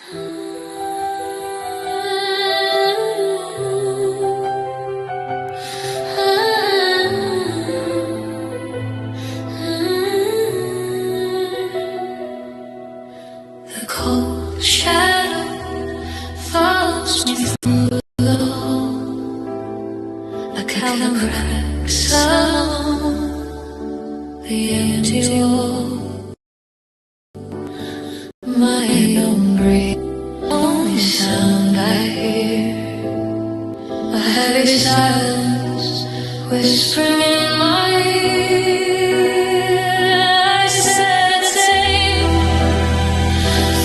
The cold shadow follows me through the hall. I count the cracks along the empty wall. My own breath, only sound I hear, a heavy silence whispering in my ear. I set a table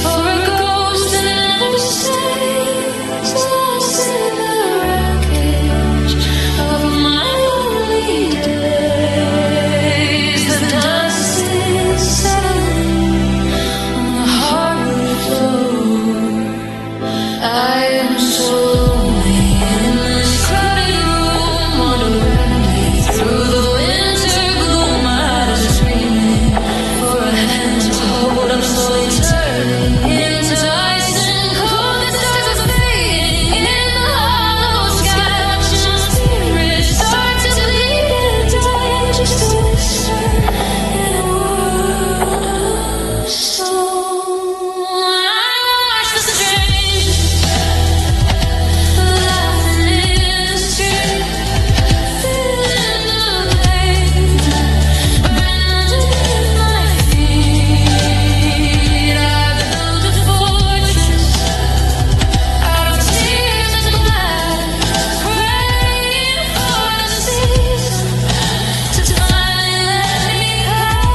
for a ghost that never stays, lost in the wreckage of my lonely days. The dust is settling on the hardwood floor. I am so lonely in this crowded room, wandering through the winter gloom. My eyes are screaming for a hand to hold. I'm slowly turning into ice and cold. The stars are fading in the hollow sky. Watching my spirit start to bleed and die. I'm just a whisper in a world of stone. I watch the strangers laughing in the street, feeling the pavement burn underneath my feet. I built a fortress out of tears and blood, praying for the season to finally let me pass.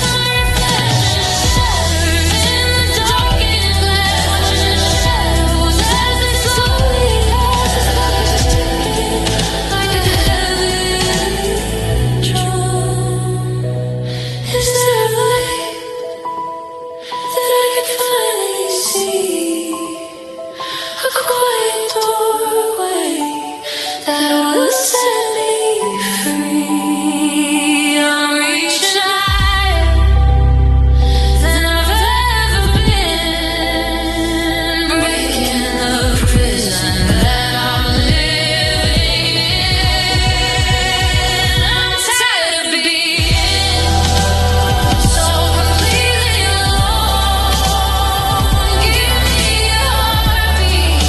My reflection shatters in the darkened glass, watching the shadows as they slowly pass. The clock is ticking like a heavy drum. Is there a light that I can finally see? A quiet doorway that will set me free. I'm reaching higher than I've ever been, breaking the prison that I'm living in. I'm tired of being so completely alone. Give me a heartbeat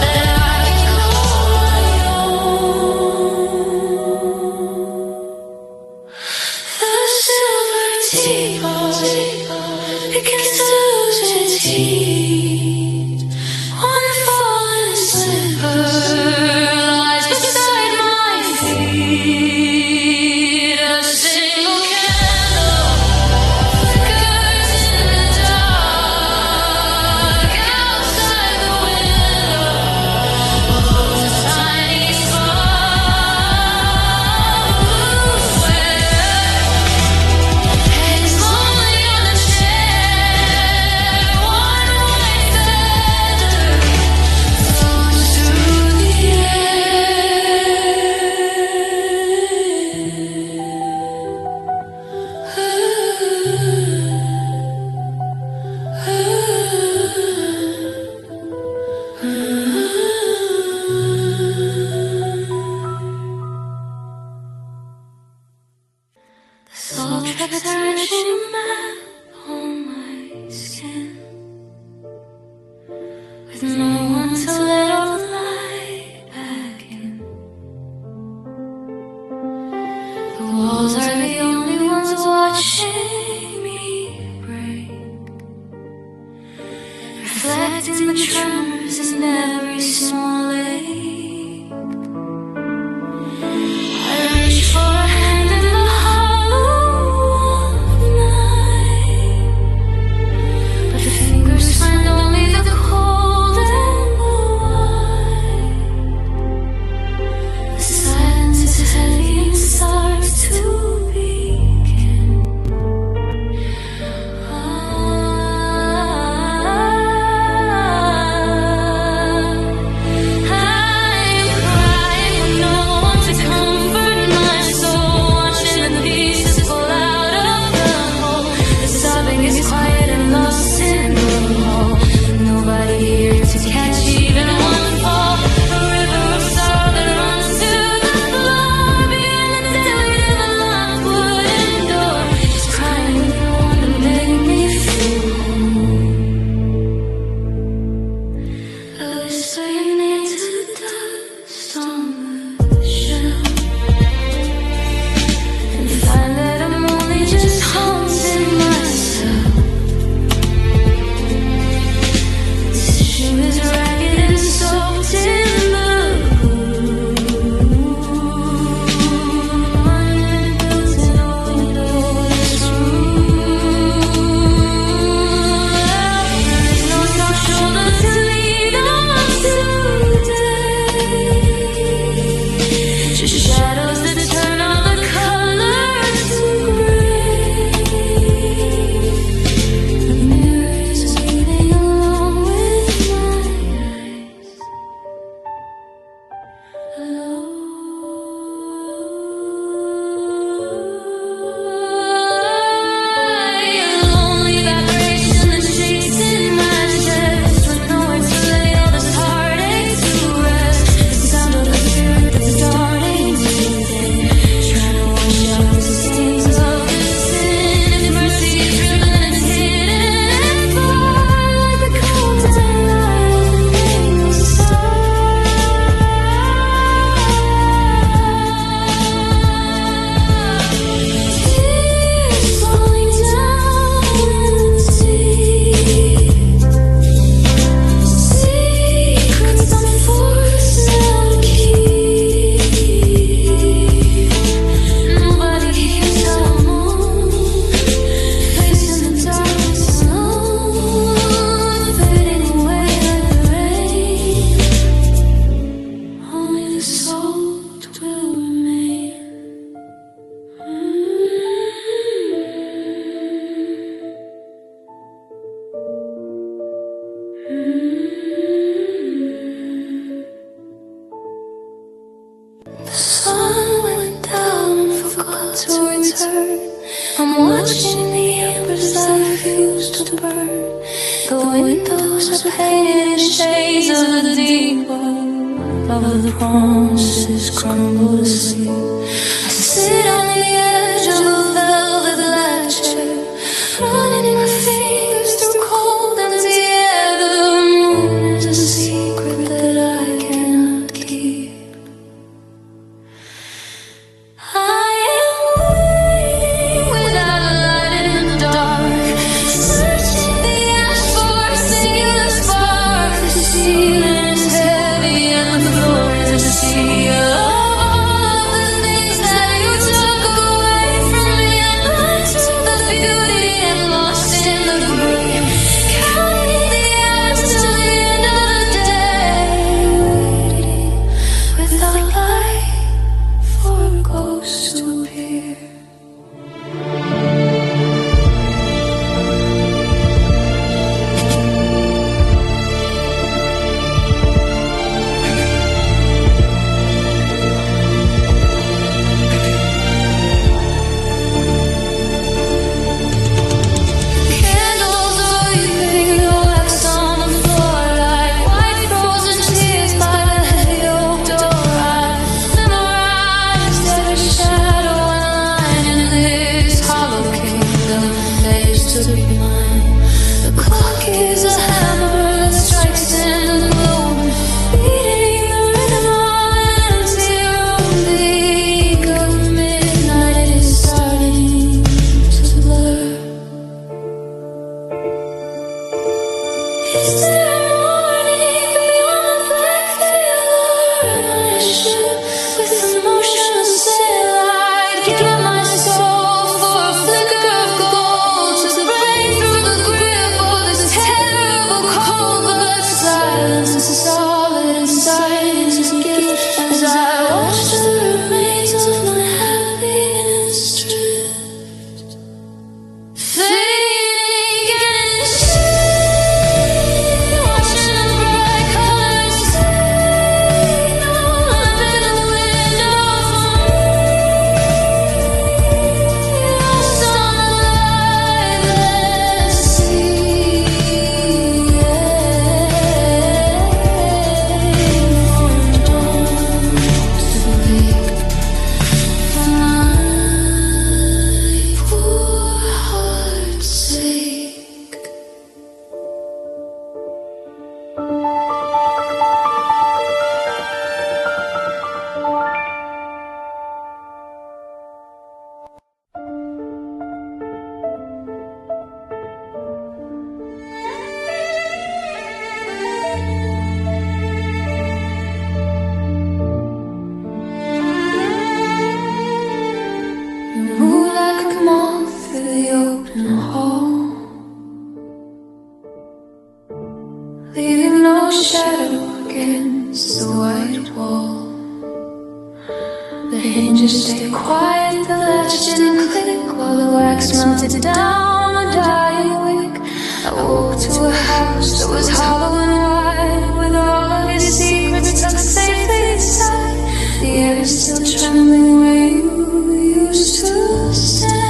that I can call my own. The silver teapot begins to lose its heat. One fallen slipper lies beside my feet. A single candle flickers in the dark. Outside the window glows a tiny spark. Where hangs lonely on a chair, one white feather floats through the The salt tracks are etching map on my skin, with no one to let all the light back in. The walls are the only ones watching me break, reflecting the tremors in every small ache. I reach for a hand in the hollow of night, but the fingers find only the cold and the white. The silence is heavy and starts to begin. The windows are painted in shades of the deep above the promises crumble to sleep. I sit on the edge of a velvet ledger, running my fingers through cold empty air. The moon is a secret that I cannot keep. I am waiting without a light in the dark, searching the ash for a singular spark. The ceiling is heavy and the floor is a sea of all the things that you took away from me. I'm blind to the beauty and lost in the gray, counting the hours till the end of the day, waiting without light for a ghost to appear. Candles are weeping, the wax on the floor like white frozen tears by the heavy oak door. I memorized every shadow and line in this hollow kingdom that used to be mine. The clock is a hammer that strikes in the gloom, beating the rhythm on an empty room. The ink of midnight is starting to blur. Is there a morning beyond the black veil, or an ocean with emotions sail? I'd give my soul for a flicker of gold to break through the grip of this terrible cold. But silence is solid and silence is a gift as I watch the remains of my happiness drift, fading and shifting, watching the bright colors signal up in the window for me, lost on the liveless sea, for my poor heart's sake. You move like a moth through the open hall, leaving no shadow against the white wall. The hinges stay quiet, the latch didn't click while the wax melted down a dying wick. I woke to a house that was hollow and wide, with all of its secrets tucked safely inside. The air is still trembling where you used to stand.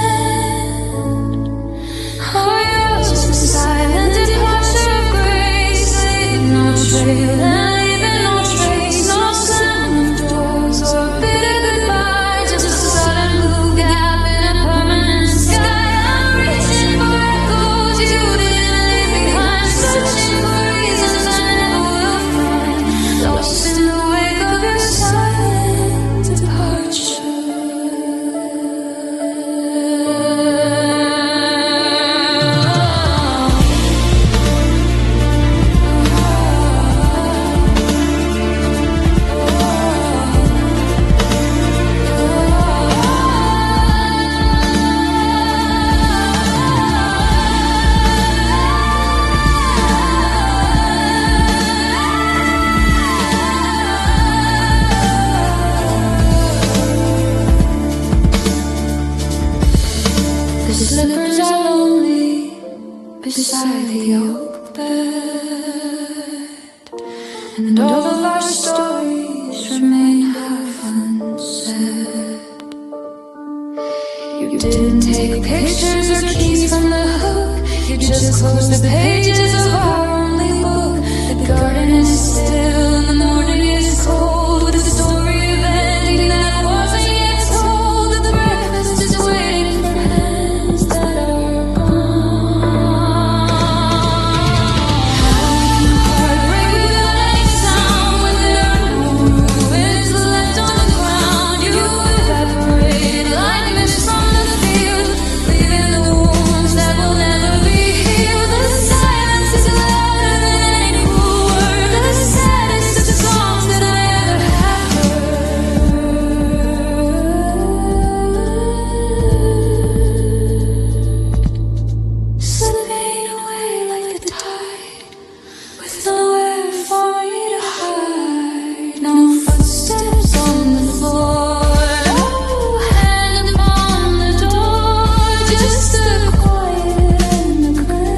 Oh, yours was a silent departure of grace, leaving no trail and leaving no trace, no slamming of doors or a bitter goodbye, just a sudden blue gap in a permanent sky. I'm reaching for echoes you didn't leave behind, searching for reasons I never will find, lost in the wake of your silent departure. The slippers are lonely beside the oak bed, and all of our stories remain half unsaid. You didn't take pictures or keys from the hook, you just just close the pages of our only book. The garden is still and the morning is cold, with the story of ending that wasn't yet told. And the breakfast is waiting for hands that are gone. Heartbreak without any sound, when there are no ruins left on the ground. You evaporate like mist from the field, leaving the wounds that will never be healed. The silence is louder than any cruel word, the saddest of songs that I ever have heard. Slipping away like the tide, with nowhere for me to hide. No footsteps on the floor, no hand upon the door, just the quiet and the gray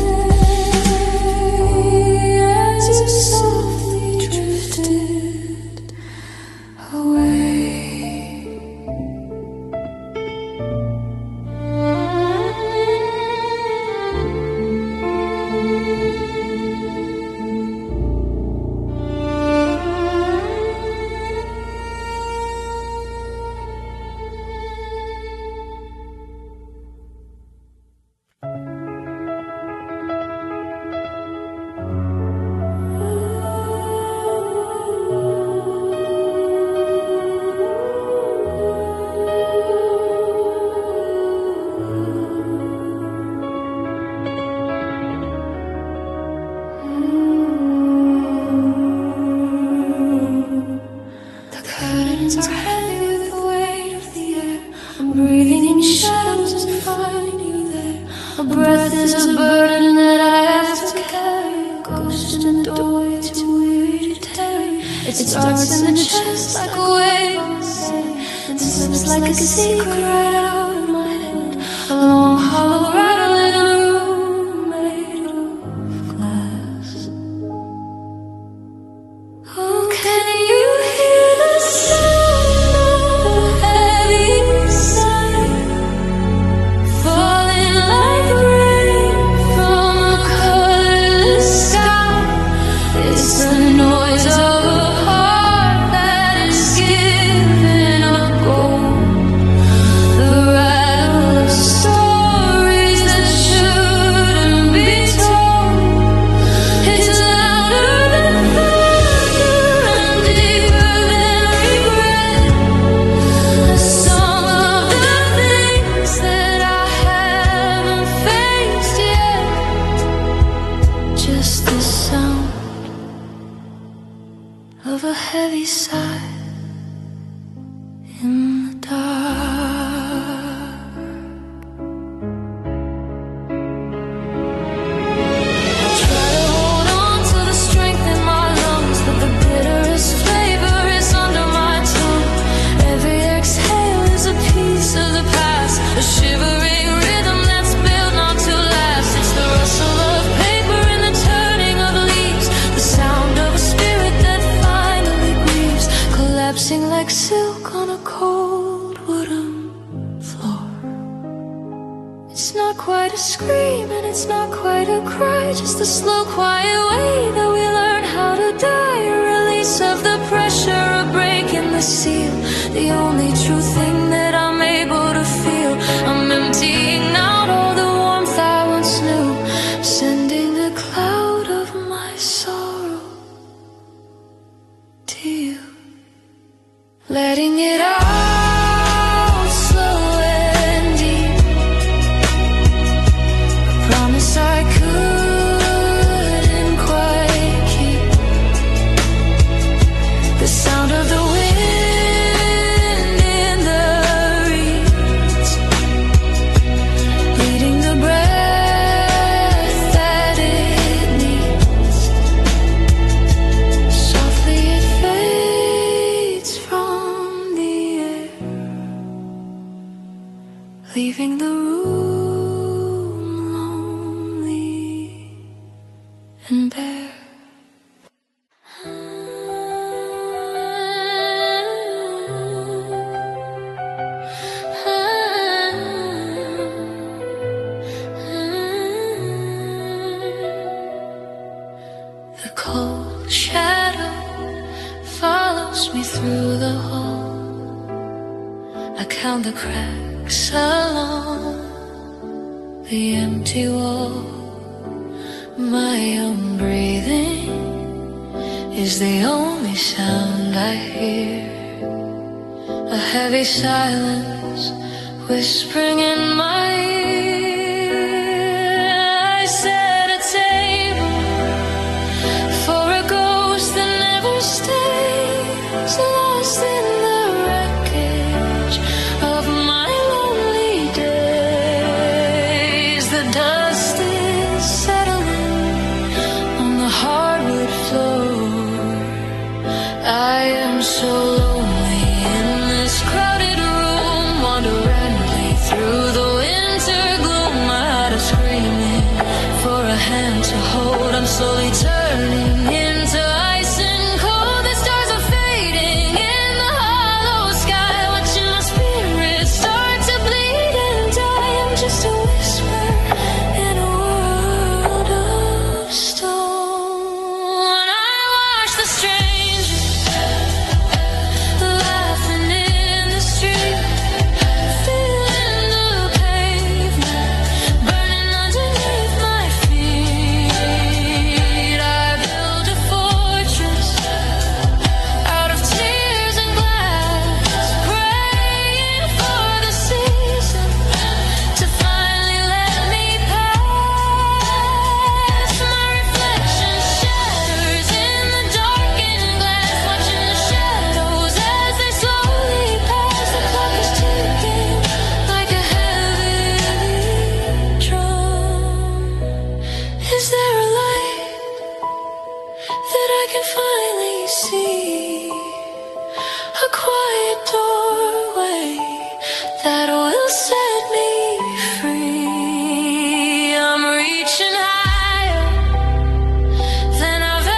as you softly drifted away. The curtains are heavy with the weight of the air. I'm breathing in shadows and find you there. A breath is a burden that I have to carry. A ghost in the doorway, too weary to tarry. It starts in the chest like a wave on the sand, and slips like a secret right out of my head. A long hollow rattle in a room made of glass. Oh, can you hear the sound of a heavy sigh, falling like rain from a colorless sky? It's the noise of a heart that is giving up gold, the rattle of stories that shouldn't be told. It's louder than thunder and deeper than regret, a song of the things that I haven't faced yet. Just the sound of a heavy sigh in the dark. I try to hold on to the strength in my lungs, but the bitterest flavor is under my tongue. Every exhale is a piece of the past, a shivering rhythm that's built not to last. It's the rustle of paper and the turning of leaves, the sound of a spirit that finally grieves, collapsing like silk on a cold wooden floor. It's not quite a scream and it's not quite a cry, just the slow quiet way that we learn how to die. A release of the pressure, a break in the seal, the only true thing that I'm able to feel. I'm emptying out all the warmth I once knew, sending the cloud of my sorrow to you, letting it out slow and deep. A promise I couldn't quite keep. The sound of the wind in the reeds, bleeding the breath that it needs. Softly it fades from the air, leaving the room lonely and bare. through the hall. I count the cracks along the empty wall. My own breathing is the only sound I hear. A heavy silence whispering in my ear. I set a table for a ghost that never stays, lost in the wreckage of my lonely days. The dust is settling on the hardwood floor. I am so lonely in this crowded room, wander randomly through the winter gloom. My heart is screaming for a hand to hold. I'm slowly turning into ice and cold. The stars are fading in the hollow sky, watching my spirit start to bleed and die. I'm just a whisper in a world of stone. I watch the strangers laughing in the street, feeling the pavement burning underneath my feet. I built a fortress out of tears and glass, praying for the season to finally let me pass. My reflection shatters in the darkened glass, watching the shadows as they slowly pass. The clock is ticking like a heavy drum. Is there a light that I can finally see? A quiet doorway that will set me free. I'm reaching higher than I've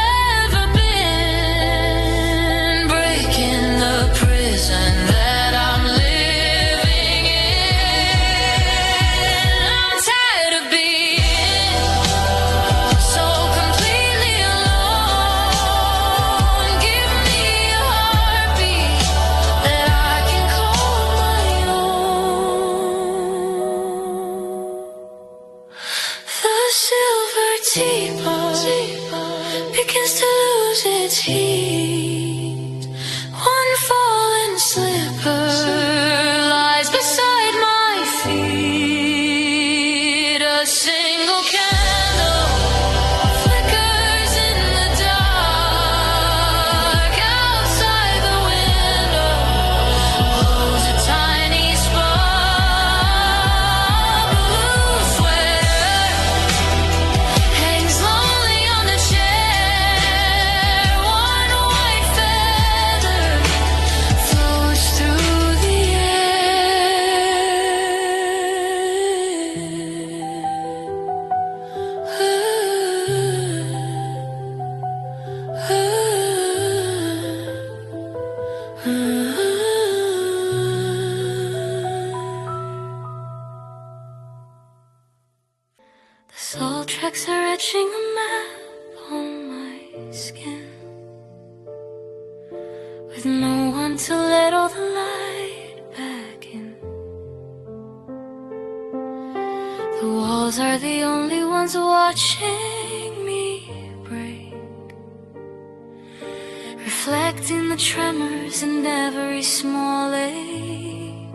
ever been, breaking the prison that I'm living in. I'm tired of being so completely alone. Give me a heartbeat that I can call my own. The silver teapot begins to lose its heat. One fallen slipper lies beside my feet. A single candle flickers in the dark outside the window, glows a tiny spark. Blue sweater hangs lonely on the chair. One white feather floats through the The salt tracks are etching a map on my skin, with no one to let all the light back in. The walls are the only ones watching me break, reflecting the tremors in every small ache.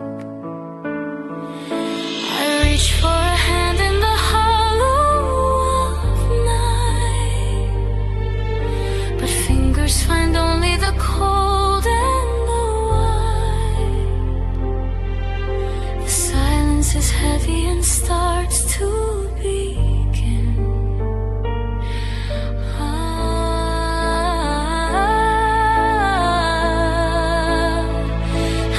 I reach for a hand in the hollow of night, but fingers find only the cold and the white. The silence is heavy and starts to begin. I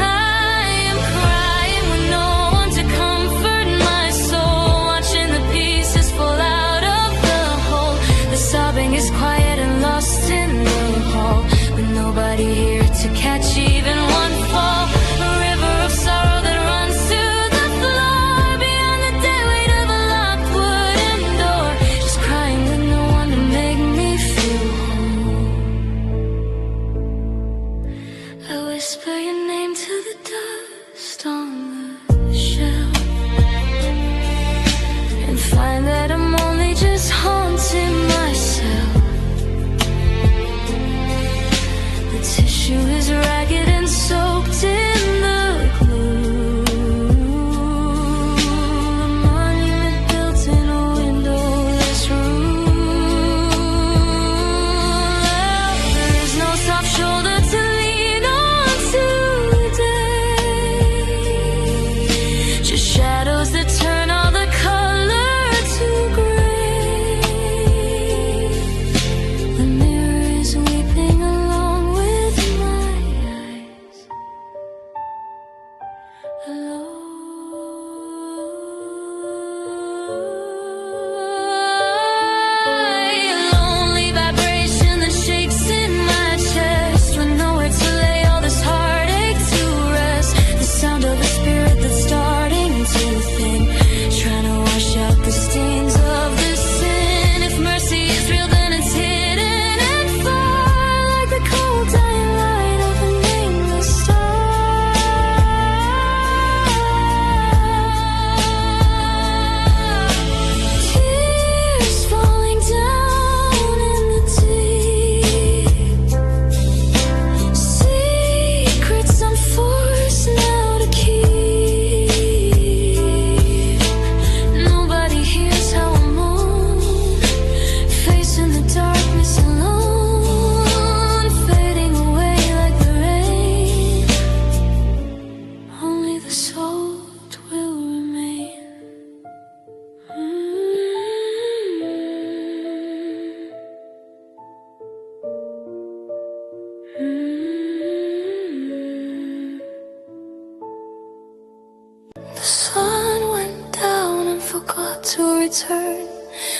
return.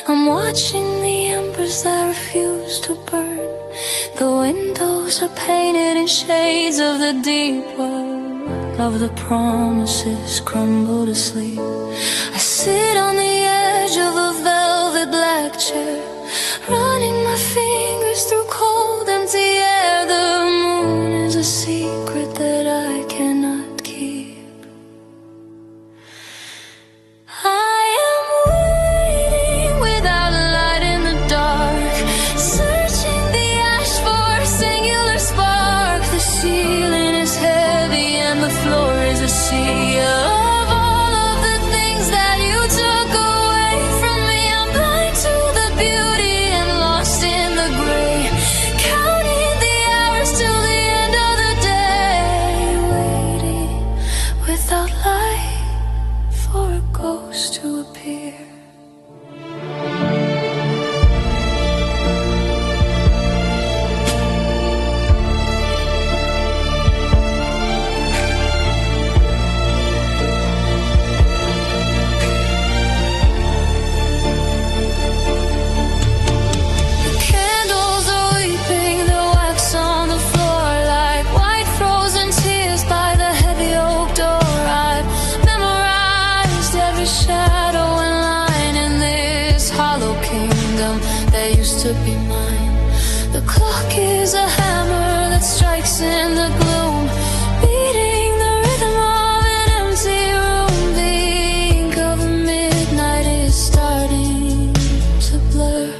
I'm watching the embers that refuse to burn. The windows are painted in shades of the deep world of the promises crumble to sleep. I sit on the edge of a velvet black chair, running my fingers through cold empty air. The moon is a secret that I cannot keep. I am waiting without light in the dark, searching the ash for a singular spark. The ceiling is heavy and the floor is a sea of all of the things that you took away from me. I'm blind to the beauty and lost in the gray, counting the hours till the end of the day, waiting without light for a ghost to appear. To be mine. The clock is a hammer that strikes in the gloom, beating the rhythm of an empty room. The ink of midnight is starting to blur.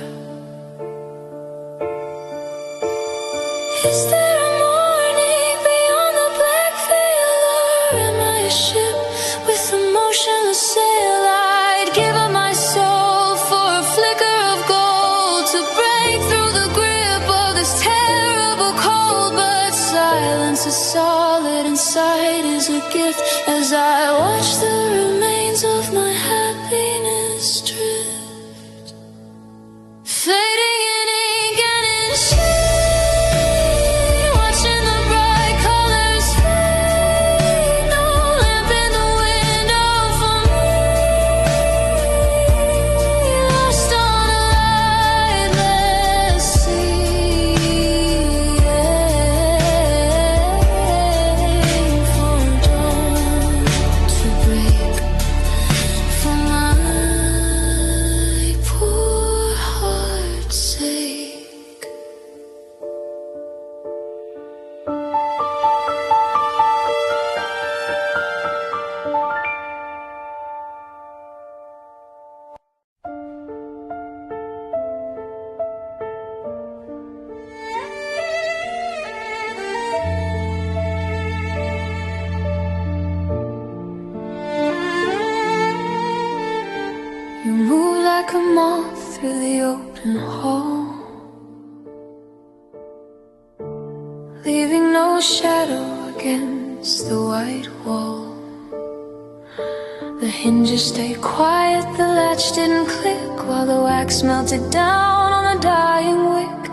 Is there a morning beyond the black veil, or am I a ship with a motionless sail? I'd give up my soul for a flicker of gold to break through the grip of this terrible cold. But silence is solid and sight is a gift as I watch the remains of my happiness drift, fading in ink and in shade, watching the bright colors fade. No lamp in the window for me, lost on a lightless sea, for dawn to break for my poor heart's sake. You move like a moth through the open hall, leaving no shadow against the white wall. The hinges stayed quiet, the latch didn't click while the wax melted down on the dying wick.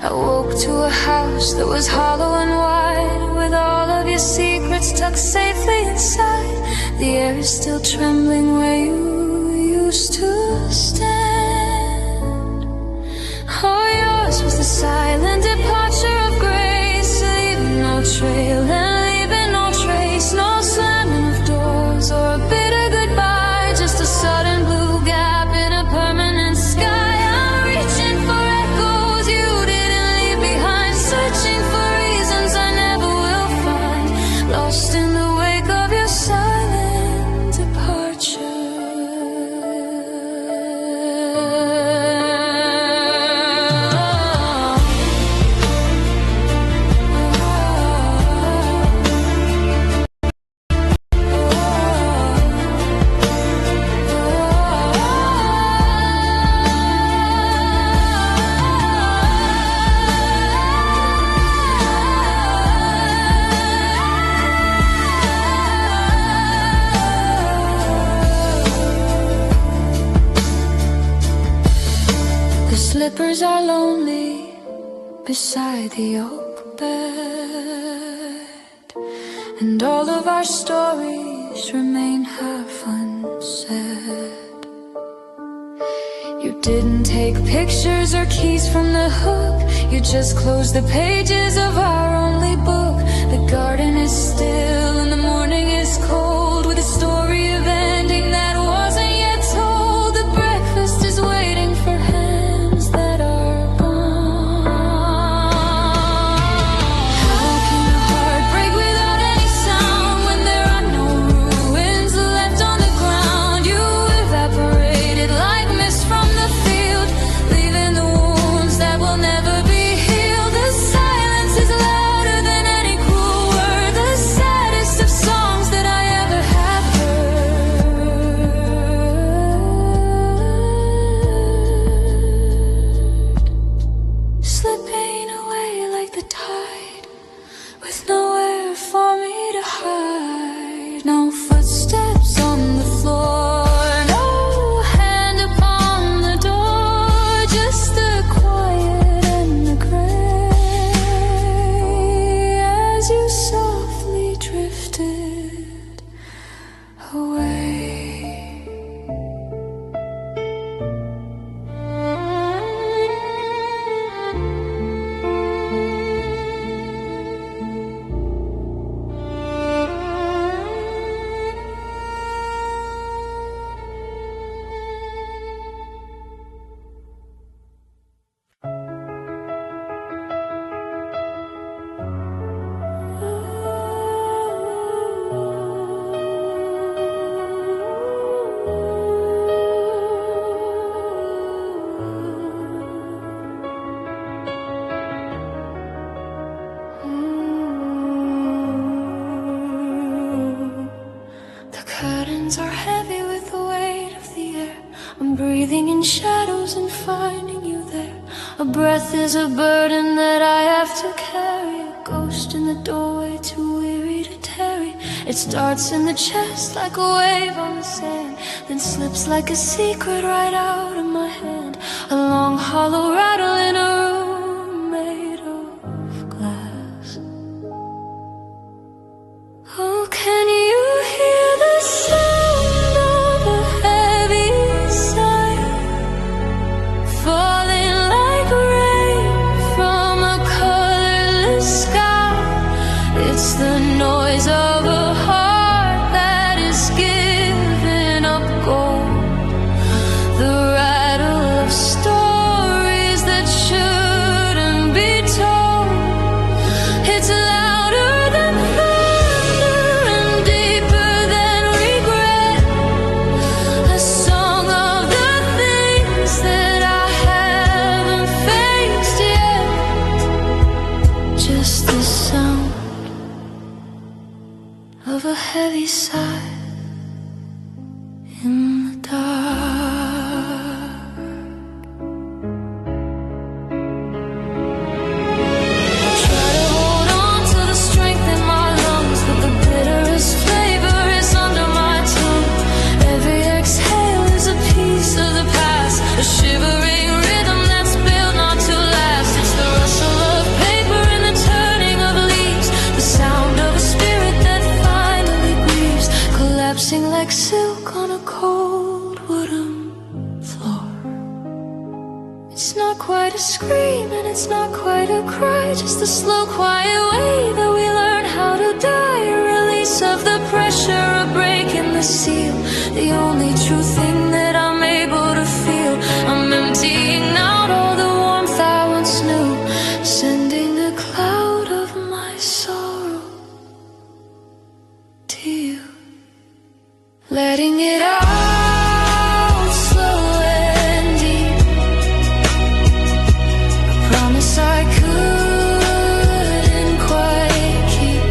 I woke to a house that was hollow and wide, with all of your secrets tucked safely inside. The air is still trembling where you used to stand. Oh, yours was the silent departure of grace, leaving no trail and leaving no trace, no slamming of doors or a bitter goodbye, just a sudden blue gap in a permanent sky. I'm reaching for echoes you didn't leave behind, searching for reasons I never will find, lost in the wake of your silent departure. The slippers are lonely beside the oak bed, and all of our stories remain half unsaid. You didn't take pictures or keys from the hook. You just closed the pages of our only book. The garden is still and the morning is cold, with a story of ending that wasn't yet told. The breakfast is waiting for hands that are gone. How can a heart break without any sound when there are no ruins left on the ground? You evaporated like mist from the field, leaving the wounds that will never be healed. The silence is louder than any cruel word, the saddest of songs that I ever have heard. Slipping away like the tide, with nowhere for me to hide. No footsteps on the floor, no hand upon the door, just the quiet and the gray as you softly drifted away. The curtains are heavy with the weight of the air. I'm breathing in shadows and finding you there. A breath is a burden that I have to carry. A ghost in the doorway, too weary to tarry. It starts in the chest like a wave on the sand, then slips like a secret right out of my hand. A long hollow rattle in a room made of glass. Oh, can you hear the sound of a heavy sigh falling like rain from a colorless sky? It's the noise of a heart that is giving up gold, the rattle of stories that shouldn't be told. It's louder than thunder and deeper than regret, a song of the things that I haven't faced yet. Just the sound of a heavy sigh in the dark. Try to hold on to the strength in my lungs, but the bitterest flavor is under my tongue. Every exhale is a piece of the past, a shivering rhythm that's built not to last. It's the rustle of paper and the turning of leaves, the sound of a spirit that finally grieves, collapsing like silk on a cold wooden floor. It's not quite a scream and it's not quite a cry, just the slow quiet way that we learn how to die. A release of the pressure, a break in the seal, the only true thing that I'm able to feel. I'm emptying out all the warmth I once knew, sending a cloud of my sorrow to you, letting it out slow and deep. A promise I couldn't quite keep.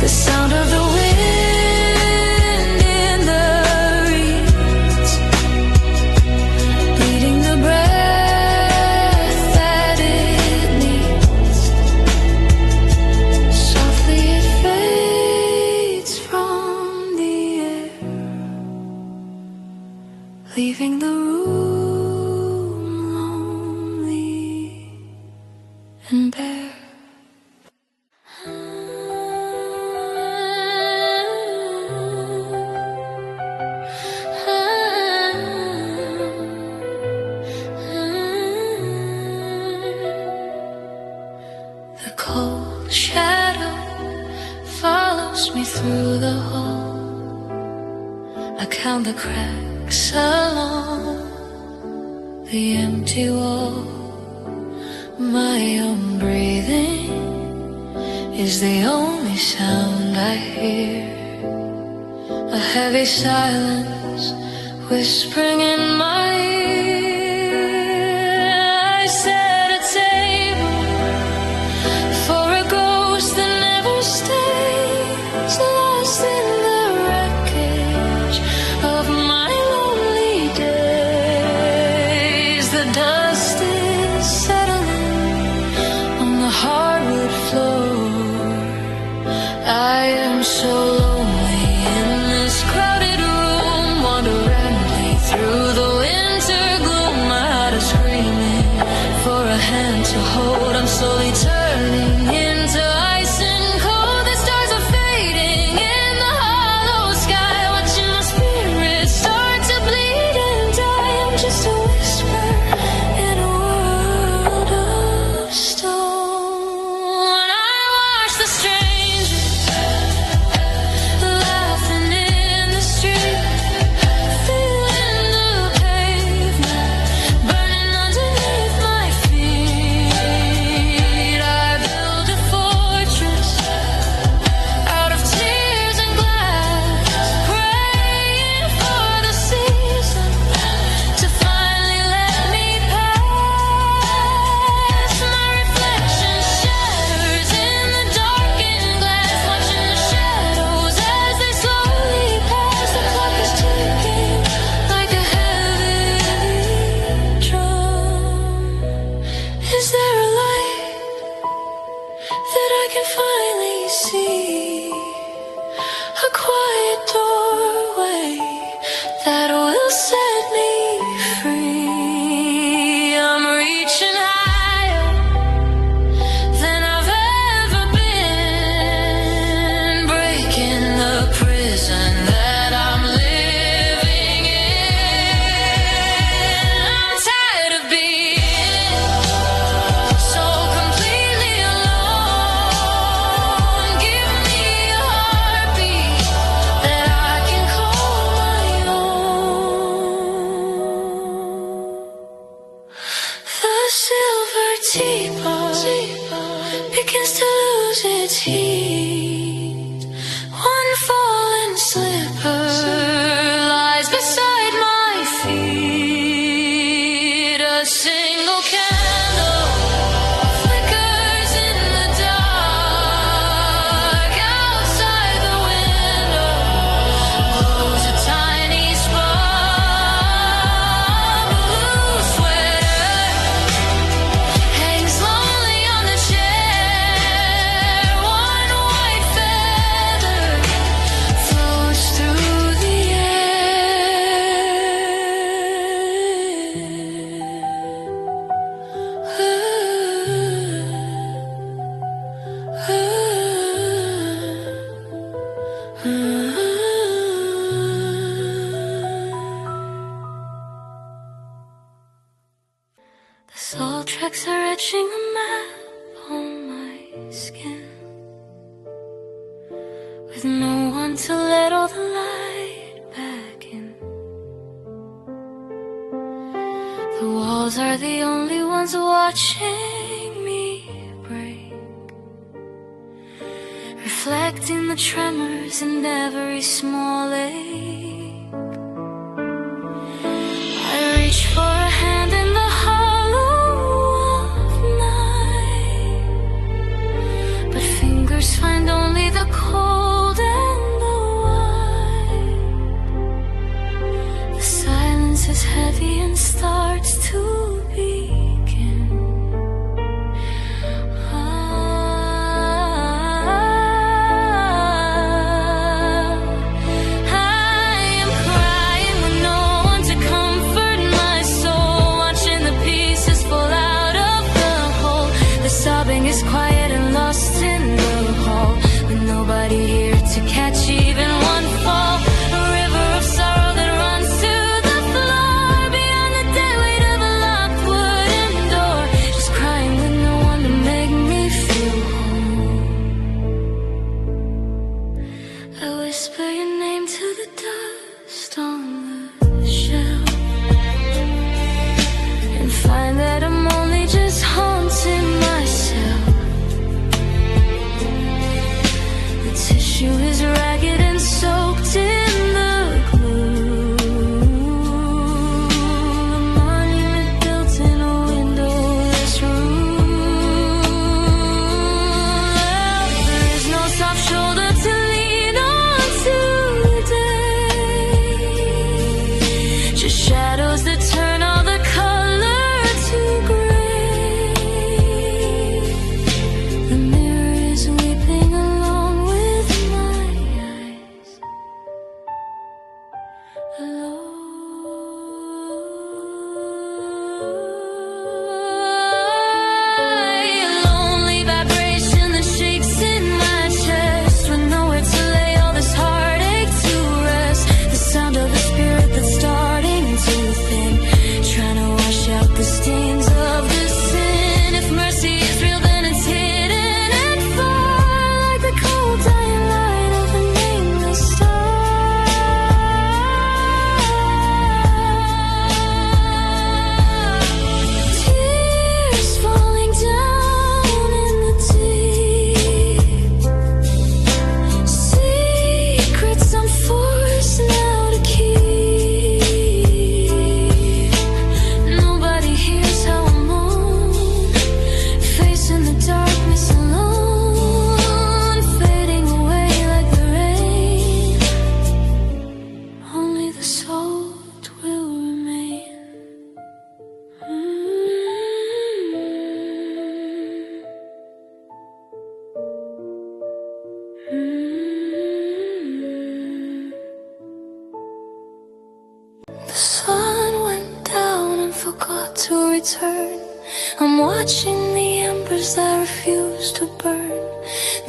The sound of the wind in the reeds, bleeding the breath that it needs. Softly it fades from the air, leaving the room lonely and bare. through the hall. I count the cracks along the empty wall. My own breathing is the only sound I hear. A heavy silence whispering in my ear. I set a table for a ghost that never stays, lost in the wreckage of my lonely days. The dust is settling on the hardwood floor. I am so lonely in this crowded room, wander randomly through the winter gloom. My heart is screaming for a hand to hold. I'm slowly turning into ice and cold. The stars are fading in the hollow sky, watching my spirit start to bleed and die. I'm just a whisper in a world of stone. I watch the strangers laughing in the street, feeling the pavement burning underneath my feet. I build a fortress out of tears and glass, praying for the season to finally let me pass. My reflection shatters in the darkened glass, watching the shadows as they slowly pass. The clock is ticking like a heavy drum. Is there a light that I can finally see? A quiet doorway that will set me free. I'm reaching higher than I've ever been, breaking the prison that I'm living in. I'm tired of being so completely alone. Give me a heartbeat that I can call my own. The silver teapot begins to lose its heat. One fallen slipper lies beside my feet. A single candle flickers in the dark. Outside the window glows a tiny spark. Blue sweater hangs lonely on the chair. One white feather floats through the The salt tracks are etching a map on my skin, with no one to let all the light back in. The walls are the only ones watching me break, reflecting the tremors in every small ache. I reach for a hand in the hollow of night, but fingers find only the cold and the white. The silence is heavy and starts to begin. I return. I'm watching the embers that refuse to burn.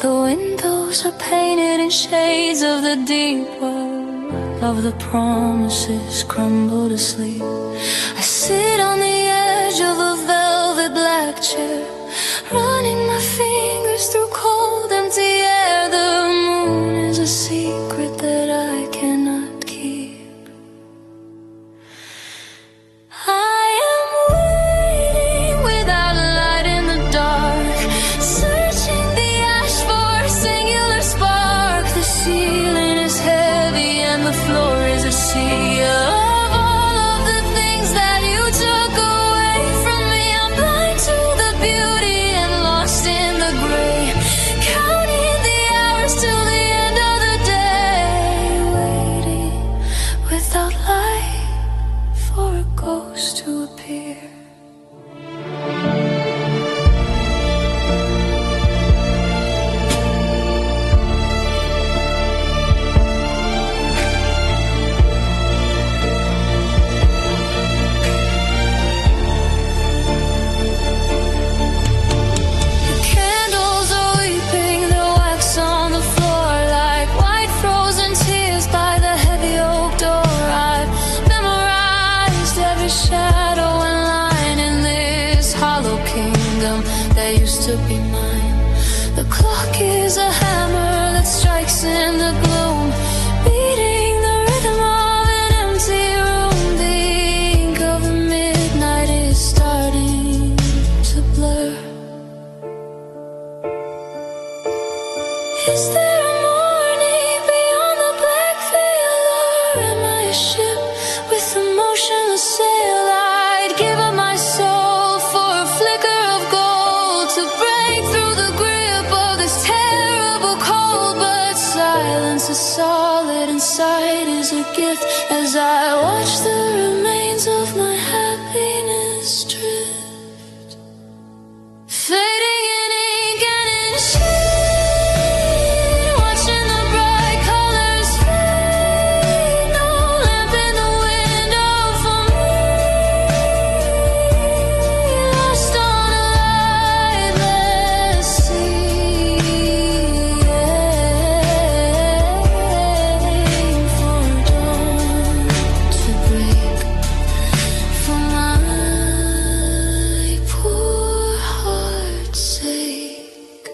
The windows are painted in shades of the deep world of the promises crumble to sleep. I sit on the edge of a velvet black chair, running my fingers through cold empty air. The moon is a secret that I cannot keep. I am waiting without light in the dark, searching the ash for a singular spark. The ceiling is heavy and the floor is a sea of all of the things that you took away from me. I'm blind to the beauty and lost in the gray, counting the hours till the end of the day, waiting without light for a ghost to appear. The candles are weeping, their wax on the floor like white frozen tears by the heavy oak door. I've memorized every shadow and line in this hollow kingdom that used to be mine. The clock is a hammer that strikes in the gloom, beating the rhythm of an empty room. The ink of the midnight is starting to blur. Is there a morning beyond the black veil, or am I a ship with a motionless sail? I'd give up my soul for a flicker of gold to break through the grip of this terrible cold. But silence is solid and sight is a gift as I watch the remains of my happiness drift, fading in ink and in shade, watching the bright colors fade. No lamp in the window for me, lost on a lightless sea, waiting for dawn to break for my poor heart's sake.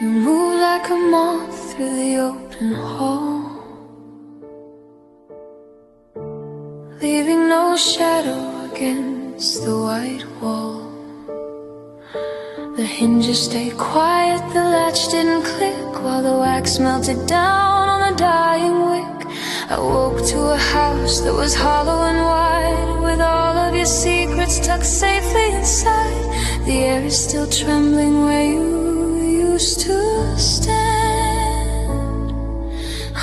You move like a moth through the open hall, leaving no shadow against the white wall. The hinges stayed quiet, the latch didn't click while the wax melted down on the dying wick. I woke to a house that was hollow and wide, with all of your secrets tucked safely inside. The air is still trembling where you used to stand.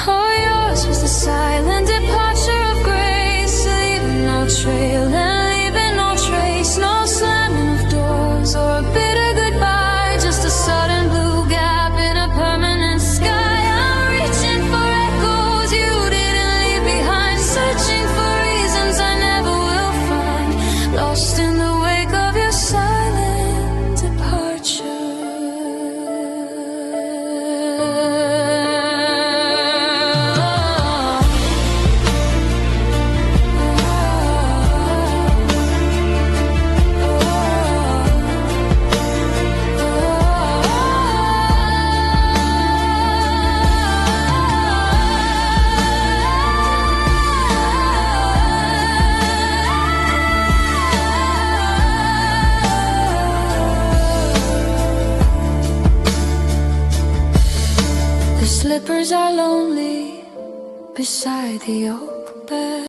Oh, yours was the silent departure of grace, leaving no trail and leaving no trace. No slamming of doors or a bitter goodbye, just a sudden blue gap in a permanent sky. I'm reaching for echoes you didn't leave behind, searching for reasons I never will find, lost in the wake of your silent departure. The slippers are lonely beside the oak bed.